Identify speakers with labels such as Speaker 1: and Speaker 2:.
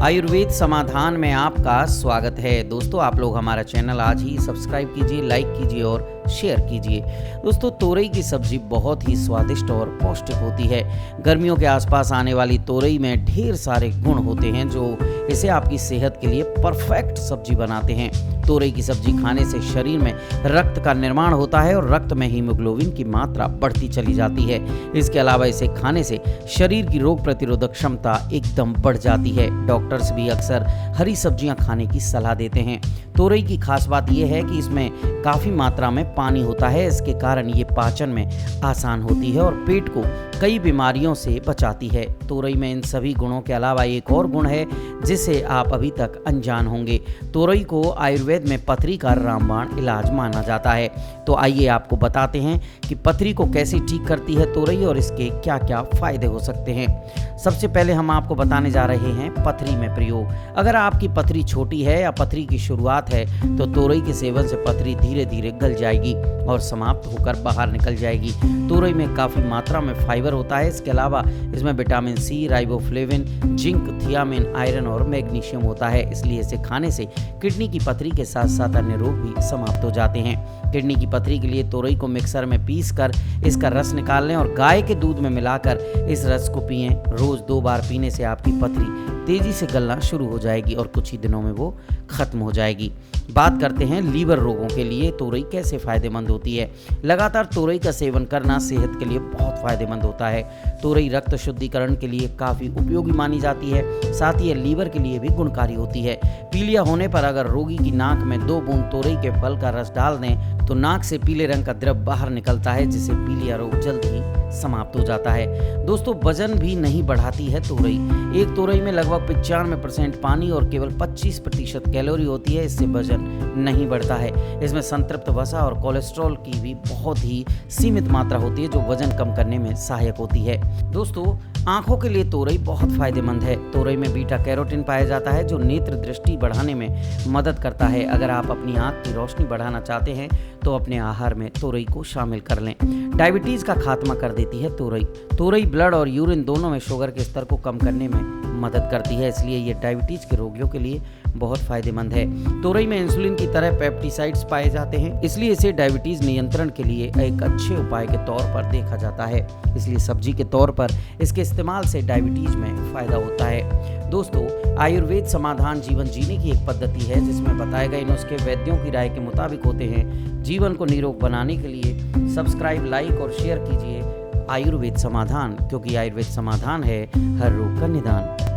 Speaker 1: आयुर्वेद समाधान में आपका स्वागत है। दोस्तों, आप लोग हमारा चैनल आज ही सब्सक्राइब कीजिए, लाइक कीजिए और शेयर कीजिए। दोस्तों, तोरई की सब्जी बहुत ही स्वादिष्ट और पौष्टिक होती है। गर्मियों के आसपास आने वाली तोरई में ढेर सारे गुण होते हैं जो इसे आपकी सेहत के लिए परफेक्ट सब्जी बनाते हैं। तोरई की सब्जी खाने से शरीर में रक्त का निर्माण होता है और रक्त में हीमोग्लोबिन की मात्रा बढ़ती चली जाती है। इसके अलावा इसे खाने से शरीर की रोग प्रतिरोधक क्षमता एकदम बढ़ जाती है। डॉक्टर्स भी अक्सर हरी सब्जियां खाने की सलाह देते हैं। तोरई की खास बात यह है कि इसमें काफ़ी मात्रा में पानी होता है। इसके कारण ये पाचन में आसान होती है और पेट को कई बीमारियों से बचाती है। तोरई में इन सभी गुणों के अलावा एक और गुण है जिसे आप अभी तक अनजान होंगे। तोरई को आयुर्वेद में पथरी का रामबाण इलाज माना जाता है। तो आइए आपको बताते हैं कि पथरी को कैसे ठीक करती है तोरई और इसके क्या क्या फायदे हो सकते हैं। सबसे पहले हम आपको बताने जा रहे हैं पथरी में प्रयोग। अगर आपकी पथरी छोटी है या पथरी की शुरुआत है तो तोरई के सेवन से पथरी धीरे धीरे गल जाएगी और समाप्त होकर बाहर निकल जाएगी। तोरई में काफ़ी मात्रा में फाइबर होता है। इसके अलावा इसमें vitamin C, riboflavin, zinc, thiamine, iron और मैग्नीशियम होता है। इसलिए इसे खाने से किडनी की पथरी के साथ साथ अन्य रोग भी समाप्त हो जाते हैं। किडनी की पथरी के लिए तोरई को मिक्सर में पीस कर इसका रस निकाल लें और गाय के दूध में मिलाकर इस रस को पिएं। रोज 2 बार पीने से आपकी पथरी तेजी से गलना शुरू हो जाएगी और कुछ ही दिनों में वो खत्म हो जाएगी। बात करते हैं लीवर रोगों के लिए तोरई कैसे फायदेमंद होती है। लगातार तोरई का सेवन करना सेहत के लिए बहुत फायदेमंद होता है। तोरई रक्त शुद्धिकरण के लिए काफ़ी उपयोगी मानी जाती है। साथ ही ये लीवर के लिए भी गुणकारी होती है। पीलिया होने पर अगर रोगी की नाक में 2 बूंद तोरई के फल का रस डाल दें तो नाक से पीले रंग का द्रव बाहर निकलता है जिससे पीलिया रोग जल्द ही समाप्त हो जाता है। दोस्तों, वजन भी नहीं बढ़ाती है तोरई। एक तोरई में लगभग 95% पानी और केवल 25% कैलोरी होती है। इससे वजन नहीं बढ़ता है। इसमें संतृप्त वसा और कोलेस्ट्रॉल की भी बहुत ही सीमित मात्रा होती है जो वजन कम करने में सहायक होती है। दोस्तों, आंखों के लिए तोरई बहुत फायदेमंद है। तोरई में बीटा कैरोटीन पाया जाता है जो नेत्र दृष्टि बढ़ाने में मदद करता है। अगर आप अपनी आंख की रोशनी बढ़ाना चाहते हैं तो अपने आहार में तोरई को शामिल कर लें। डायबिटीज का खात्मा कर देती है तोरई। तोरई ब्लड और यूरिन दोनों में शुगर के स्तर को कम करने में मदद करती है। इसलिए ये डायबिटीज के रोगियों के लिए बहुत फायदेमंद है। तोरई में इंसुलिन की तरह पेप्टिसाइड्स पाए जाते हैं। इसलिए इसे डायबिटीज नियंत्रण के लिए एक अच्छे उपाय के तौर पर देखा जाता है। इसलिए सब्जी के तौर पर इसके इस्तेमाल से डायबिटीज में फायदा होता है। दोस्तों, आयुर्वेद समाधान जीवन जीने की एक पद्धति है जिसमें बताए गए नुस्खे वैद्यों की राय के मुताबिक होते हैं। जीवन को निरोग बनाने के लिए सब्सक्राइब, लाइक और शेयर कीजिए आयुर्वेद समाधान, क्योंकि आयुर्वेद समाधान है हर रोग का निदान।